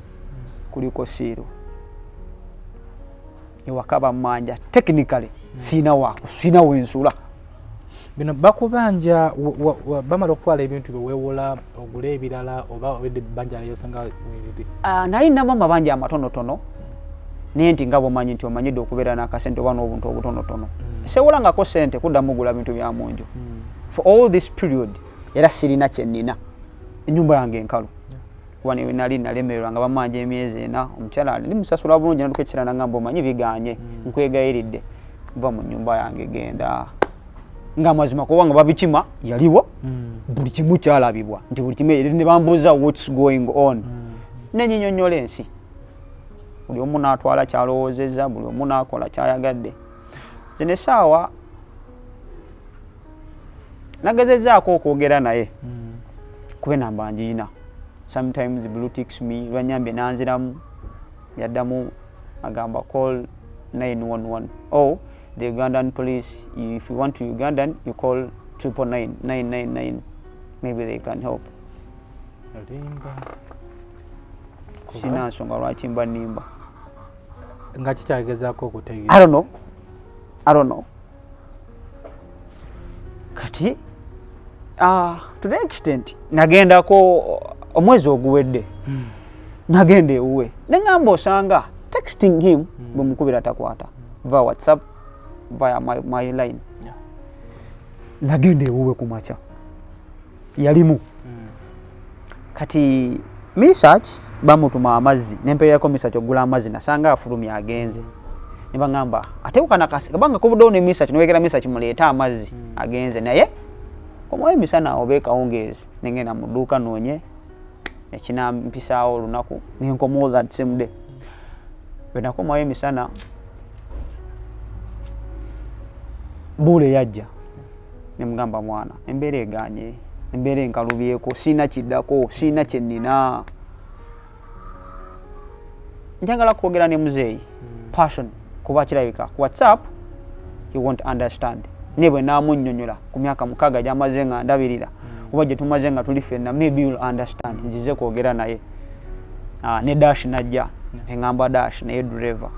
kuliko siiro. Ewaka bammanja technically sina wensula. bino bakubanja bamala okutwala ebintu bewewola ogula ebirala oba obedde banja lyosanga weriri nalina mama banja amatonotono naye nti nga bwomanyi nti omanyidde okubeera n'akasente oba n'obuntu obutonotono sewolangako sente kuddamu ogula bintu bya munju for all this period era sirina kyennina ennyumba yange enkalu kuba nali nalemererwa nga bamanja emyezi ena omukyala ndi musasula bulungi naduka ekirala nagamba omanyi biganye nkwegayiridde va mu nnyumba yange genda nga mazima kubanga babikima yaliwo buli kimu kyalabibwa nti buli kimu ne bambuuza what's going on nenyinyonnyola ensi buli omu n'atwala kyalowoozezza buli omu n'akola kyayagadde zino essaawa nagezezzaako okwogera naye kuba enamba ngiina sometimes blue ticks me lwanyambye nanziramu yaddamu agamba call 911 oh the Ugandan police, if you want to Ugandan, you call 999. Maybe they can help. Sina nsonga lwaki mba nimba. Nga kikyagezaako okutegeeza. I don't know. Kati to the extent nagendako omwezi oguwedde. Nagende ewuwe. Nengamba osanga texting him bwemukubira takwata via WhatsApp via my line. Nagende ewuwe kumacha. Yalimu. Kati research bamutuma amazzi nempeerako research ogula amazzi nasanga afulumya agenze. Nibangamba ate ukanakasi kabanga kuvudo ne research niwekera research muleeta amazzi agenze naye komwe misana obeka ongezi nengena muduka nonye ekina mpisaawo lunaku ninkomo that same day bena komwe misana bule yajja nemugamba mwana embera eganye embera enkalubyeko sina kiddako sina kyennina njagala kwogera ne muzeeyi passion kuba kirabika ku WhatsApp you won't understand nebwe namunnyonnyola ku myaka mukaga gyamaze nga ndabirira oba gye tumaze nga tuli ffenna maybe you'll understand nzize kwogera naye ne dash najja engamba dash naye driver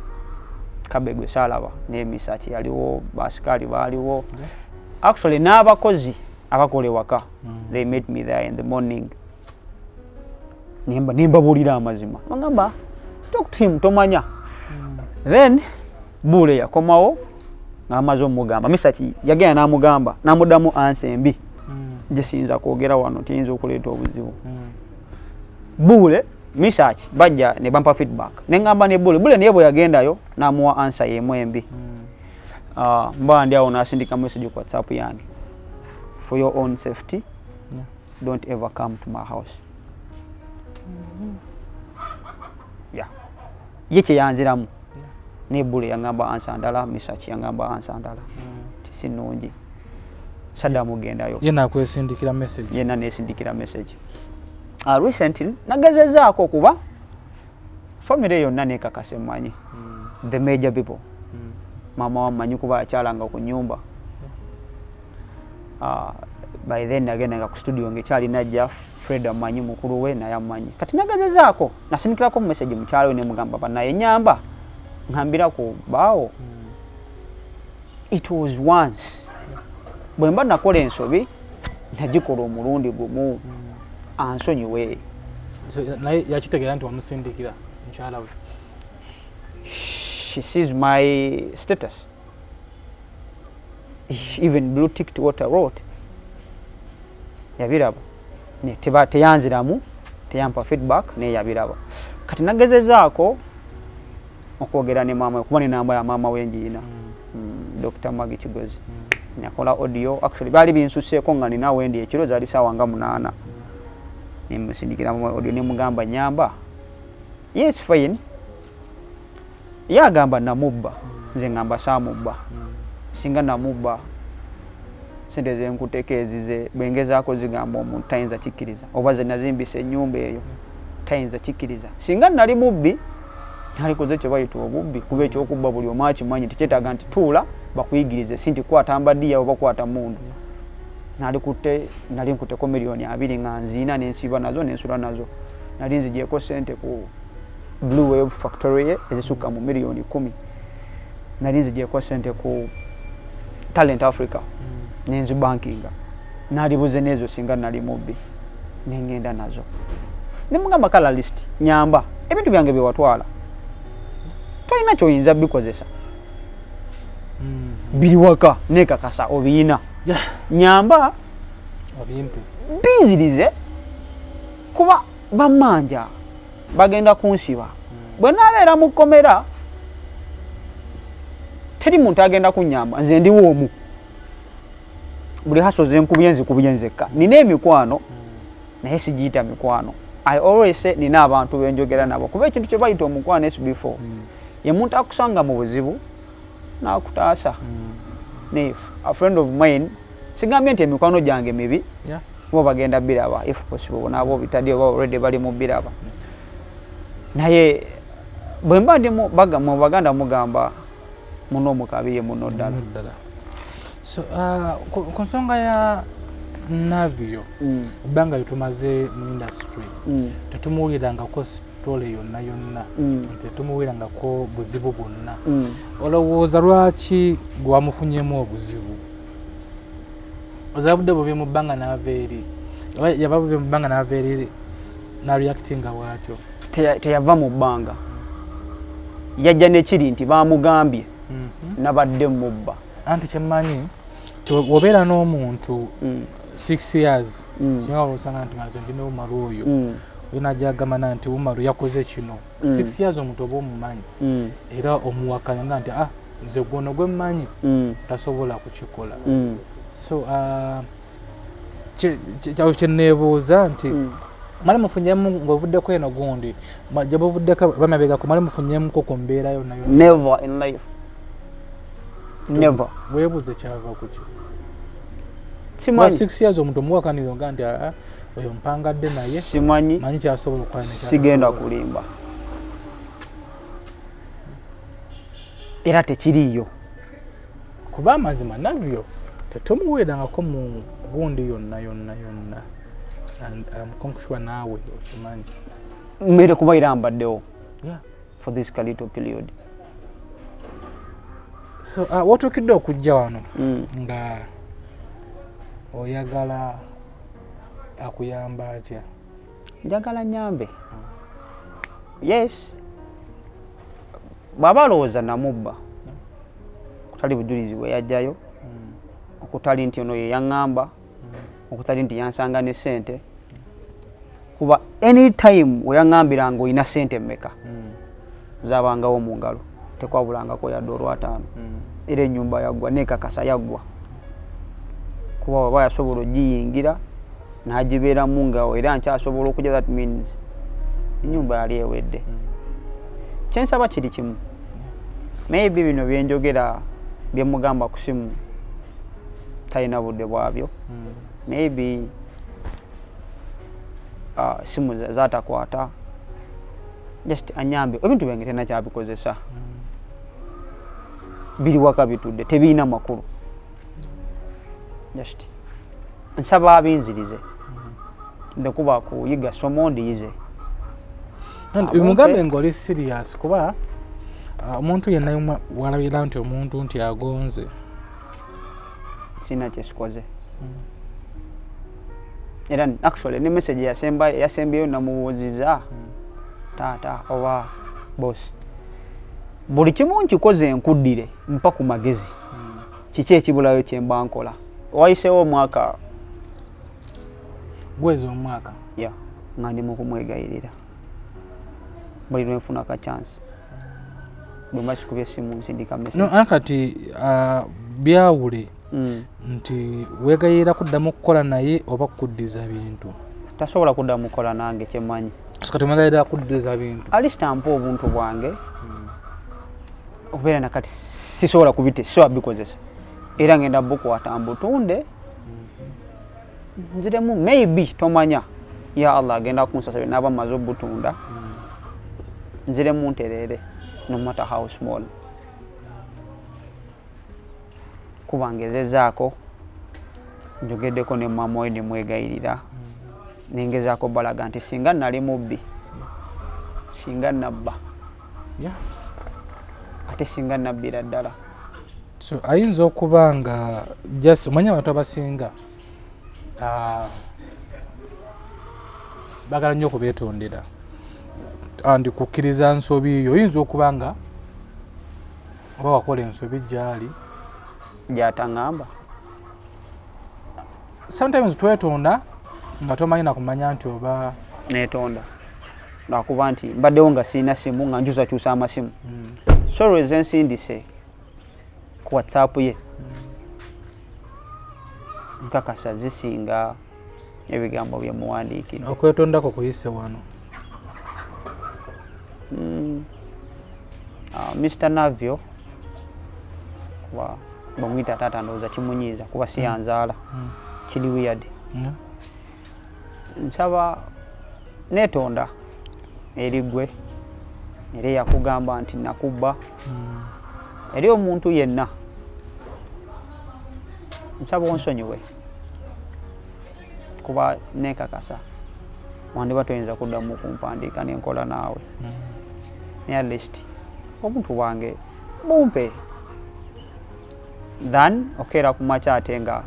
kabegwe salaba ne research yaliwo basikali baaliwo actually n'abakozi abakola ewaka they met me there in the morning nimba bulira amazima bangamba talk to him tomanya then bule yakomawo ngamazo mugamba misachi yagenda namugamba namuddamu ansembi jisinza kwogera wano tiyinza okuleeta obuzibu bule misachi bajja ne bampa feedback nengamba ne bule naye bwe yagendayo namuwa answer yemwembi mba ndi awo nasindika message ku WhatsApp yange for your own safety don't ever come to my house yeche yanziramu ne bule yangamba ansandala misachi yangamba ansandala tisinonji sada mugendayo yena kwesindikira message yena nesindikira message recently nagazezaako kuba family yonna nekakase manyi the major people mama wamanyi kuba akyalanga ku nyumba by then agenda nga ku studio ngekyali najja Fred amanyi mukulu we naye amanyi kati nagazezaako nasindikirako mu message mukyalo ne mugamba banaye Nyamba ngambira ku baawo it was once bwemba nakola ensobi nagikola omulundi gumu ansonyiwe naye yakitegera nti wamusindikira mukyala we she sees my status she even blue ticked what I wrote yabiraba ne teyanziramu teyampa feedback ne yabiraba kati nagezezaako okwogera ne mama kuba ne namba ya mama wenjiina Dr. Magi Kigozi nakola audio actually bali binsuseeko nga nina wendi ekiro zaali sawa nga 8 nimusindikira mu audio ne mugamba Nyamba yes fine yagamba namubba nze ngamba samubba singa namubba sente ze nkutekeezize bwengezaako zigamba omuntu tayinza kikkiriza oba ze nazimbisa ennyumba eyo tayinza kikkiriza singa nali mubbi nali koze kye bayita obubbi kuba ekyokubba buli omu akimanyi tikyetaaga nti tuula bakuyigirize sinti kwata mbaddiya oba kwata mundu nali nkuteko miliyoni 2 nga nziina nensiba nazo nensula nazo nali nzigyeko sente ku Blue Wave Factory ezisukka mu miliyoni 10 nali nzigyeko sente ku Talent Africa nenzi bankinga nalibuze nezo singa nali mubbi nengenda nazo nemugamba kala list Nyamba ebintu byange byewatwala toyina kyoyinza bikozesa biri waka nekakasa obiyina Nyamba obimpe bizirize kuba bamanja bagenda kunsiba bwe nabeera mu kkomera teri muntu agenda kunyamba nze ndiwo omu buli hasoze nkubyenzi nina emikwano naye sigiyita mikwano. I always say nina abantu benjogera nabo kuba ekintu kye bayita omukwano SB4 ye muntu akusanga mu buzibu n'akutaasa a friend of mine sigambye nti emikwano gyange mibi bo bagenda biraba if possible nabo bitadde oba already bali mu biraba naye bwe mba ndi mu baganda mugamba muno mukabiye muno ddala. So ku nsonga ya Navio banga litumaze mu industry tetumuwulirangako story yonna tetumuwulirangako buzibu bwonna olowooza lwaki gwamufunyemu obuzibu ozabudde bubi mu bbanga n'aveeri yava bubi mu bbanga n'aveeri na reactinga bwatyo teyava mu bbanga yajja nekiri nti bamugambye nabadde mubba anti kyemmanyi wobeera n'omuntu 6 years kinga olosanga nti ngaze ndina Umaru oyo najagamba nti Umaru yakoze kino 6 years omuntu oba omumanyi era omuwakanya nti nze gwono gwe mmanyi tasobola kukikola so kyeneebuuza nti mali mufunyemu ng'ovuddeko eno gundi gye buvuddeko bamabegako mali mufunyemuko ku mbeera yonna yonna never in life never weebuuze kyava kukyo simanyi 6 years omuntu omuwakanira nga nti oyo mpangadde naye simanyi manyi kyasobola okukola sigenda kulimba era tekiriyo kuba amazima Navio tetumuweerangako mu gundi yonna mukonkushwa naawe okimanyi mmere kuba era mbaddewo for this little period. So watuukidde okujja wano nga oyagala akuyamba atya? Njagala nyambe. Yes. Baba alowooza namubba kutali bujulizi bwe yajjayo okutali nti ono ye yaŋŋamba okutali nti yansanga ne ssente kuba anytime we yaŋŋambiranga olina ssente mmeka zaabangawo mu ngalo tekwabulangako yadde olw'ataano era ennyumba yaggwa nekakasa yaggwa kuba waba yasobola ogiyingira n'agibeeramu ngawo era nkyasobola okujja that means ennyumba yali ewedde. Kyensaba kiri kimu maybe bino byenjogera byemugamba ku simu talina budde bwabyo maybe simu zatakwata just anyambe ebintu byange tena kyabikozesa biri waka bitudde tebiina makulu just nsaba abinzirize ndekuba kuyiga somo ndiyize mugambe ng'oli serious kuba omuntu yenna walabira nti omuntu nti agonze sina kyesikoze era actually ne message yasembayo namubuuziza taata oba boss buli kimu nkikoze enkuddire mpa ku magezi kiki ekibulayo kyemba nkola wayiseewo omwaka gwezi omwaka nga ndi mu kumwegayirira buli lwenfuna ka chance bwemba sikubye essimu nsindika message kati byawule nti wegayirira kuddamu kukola naye oba kuddiza bintu tasobola kuddamu kukola nange kyemmanyi kati mwegayirira kuddiza bintu alisita ampa obuntu bwange okubeera nakati sisobola kubite sisobola bikozesa era ngenda bukwata mbutunde nziremu maybe tomanya ya Allah agenda kunsasabira naba maze obutunda nziremu nterere no matter how small kubangezezaako njogeddeko ne mama we ne mwegayirira nengezaako balaga nti singa nali mubbi singa nabba ate singa nabbira ddala So ayinza okuba nga just omanya abantu abasinga bagala nnyo okubeetondera andi kukkiriza nsobi yo oyinza okuba nga oba wakola ensobi gyali gyataŋŋamba. Sometimes twetonda nga tomanyi na kumanya nti oba netonda lwakuba nti mbaddewo nga sirina simu nga nkyusakyusa amasimu. So lweze nsindise ku WhatsApp ye nkakasa zisinga ebigambo bye muwandiikidde. okwetondako kuyise wano. Mr. Navio kuba bamwita taata ndowooza kimunyiiza kuba si yanzaala kiri weird. Nsaba netonda eri ggwe era yakugamba nti nakubba eri omuntu yenna nsaba onsonyiwe kuba nekakasa wandiba toyinza kuddamu kumpandiika nenkola naawe naye at least obuntu bwange bumpe than okeera ku makya ate nga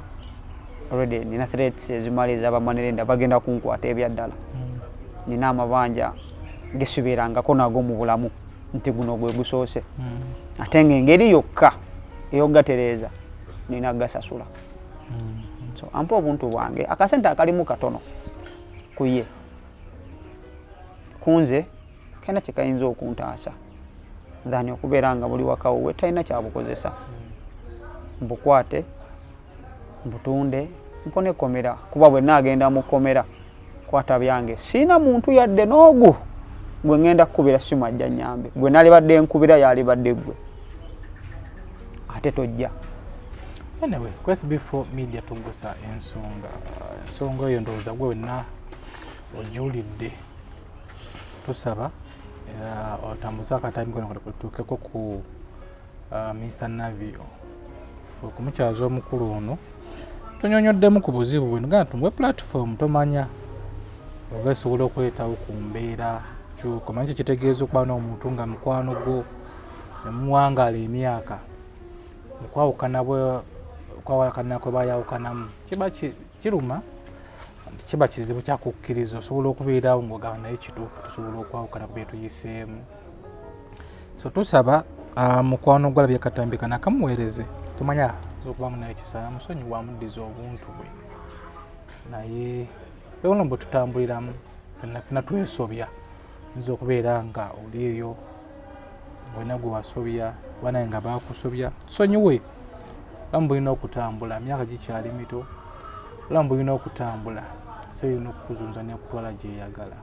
already nina threats ezimala ez'abamanirenda bagenda kunkwata ebyaddala. Nina amabanja gesubiirangako nago mu bulamu nti guno gwe gusoose ate ng'engeri yokka ey'ogatereeza nina gasasula. So ampa obuntu bwange akasente akalimu katono ku ye kunze kena kye kayinza okuntaasa than okubeera nga buli wakawo we talina kyabukozesa. Mbukwate mbutunde mpone komera kuba bwe naagenda mu komera kwata byange sina muntu yadde n'ogu gwe ngenda kukubira simu ajja nyambe gwe nalibadde nkubira yalibadde gwe ate tojja. Anyway, ku SB4 Media Tuggussa Enssonga. Ensonga eyo ndowooza gwe wenna ogiwulidde. Tusaba era otambuza akatambi kano kati kutuukeko ku Mr. Navio. Ku mukyazi omukulu ono tunyonyoddemu ku buzibu bwe nga tumwe platform tomanya oba esobola okuleetawo ku mbeera kyuko manyi kitegeeza okuba n'omuntu nga mukwano gwo nemuwangaala emyaka okwawukana kwe bayawukanamu kiba kiruma nti kiba kizibu kyakukkiriza osobola okubeerawo ng'ogamba naye kituufu tusobola okwawukana ku bye tuyiseemu. So tusaba mukwano gwa labye katambika nakamuweereze tumanya zokubamu naye kisala musonyiwa amuddiza obuntu bwe naye bewono bwe tutambuliramu ffenna twesobya nza okubeera nga oli eyo wena gwe wasobya oba naye nga bakusobya tusonyiwe. Olamu bulina okutambula myaka gikyali mito olamu bulina okutambula so yina okukuzunza nekutwala gyeyagala.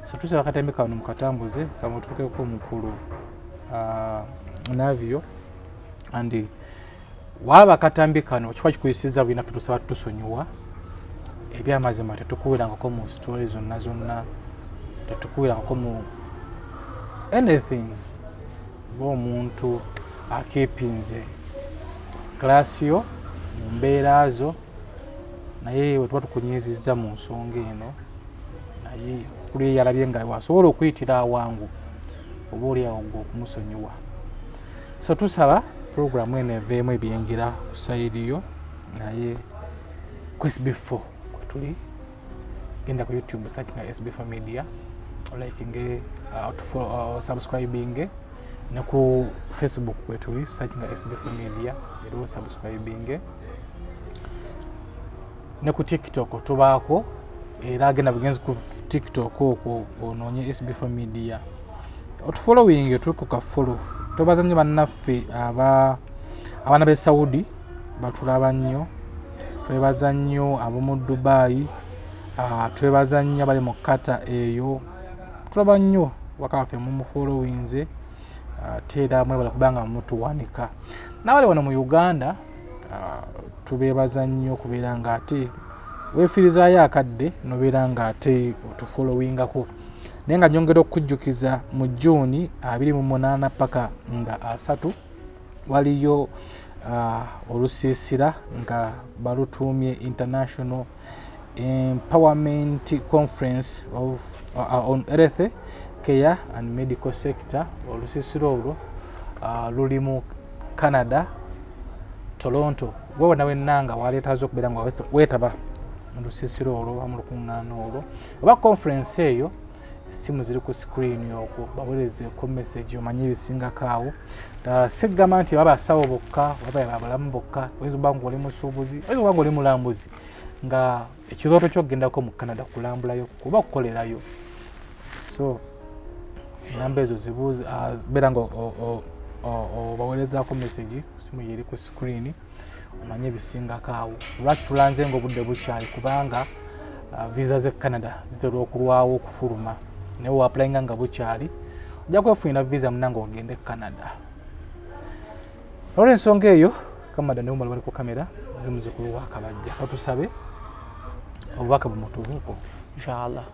So tusaba akatembe kano mukatambuze kamutuukeko omukulu Navio andi waba akatambi kano kiba kikuyisiza bina tusaba tusonyiwa ebyamazima tetukuwirangako mu story zonna tetukuwirangako mu anything ng'omuntu akeepinze klasi yo mu mbeera zo naye we tuba tukunyiizizza mu nsonga eno naye kuli yalabye nga wasobola okuyitira awangu oba oliawo gwe okumusonyiwa. So tusaba programu eno eveemu ebyengira ku sayidi yo naye ku SB4 kwe tuli genda ku YouTube search nga SB4 Media likinge subscribing ne ku Facebook kwe tuli search nga SB4 Media era subscribing ne ku TikTok tubaako era agenda bugenzi ku TikTok okwo onoonye SB4 Media otufollowing tuli ku kafollow. Twebaza nnyo bannaffe abaana b'e Saudi batulaba nnyo, twebaza nnyo ab'omu Dubai, twebaza nnyo abali mu Qatar eyo, tulaba nnyo wakaffe mu followings ate era mwebala kubanga mutuwanika. N'abali wano mu Uganda tubeebaza nnyo kubeera nga ate weefiirizaayo akadde nobeera nga ate otufollowingako. Naye nga nyongera okujjukiza mu Juni 28 paka nga 3 waliyo olusiisira nga balutuumye International Empowerment Conference on Health Care and Medical Sector. Olusiisira olwo luli mu Canada Toronto wewe nawe nanga waleetazo okubeera nga weetaba mu lusiisiro olwo mu lukuŋŋaana olwo oba conference eyo simu ziri ku screen okwo baweerezeko message omanye ebisingako awo sigamba nti baba asawo bokka baba abalamu bokka oyinza okuba nga oli musuubuzi oyinza okuba nga oli mulambuzi nga ekirooto ky'okgendako mu Canada kulambulayo kuba kukolerayo so enamba ezo zibuuza beera nga baweerezaako message simu yeri ku screen omanye ebisingako awo lwaki tulanze ng'obudde bukyali kubanga visa z'e Canada zitera okulwawo okufuluma naye waapulayinga nga bukyali ojja kwefunira visa munanga ogende e Canada olw'ensonga eyo kamada ne bali ku kamera zimuzukulu wa Kabajja katusabe obubaka bumutubuuko inshallah.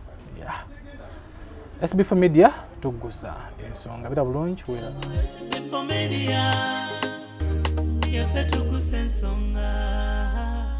SB4 Media Tuggussa Enssonga bira bulungi wera SB4 Media, yaffe Tuggussa Enssonga.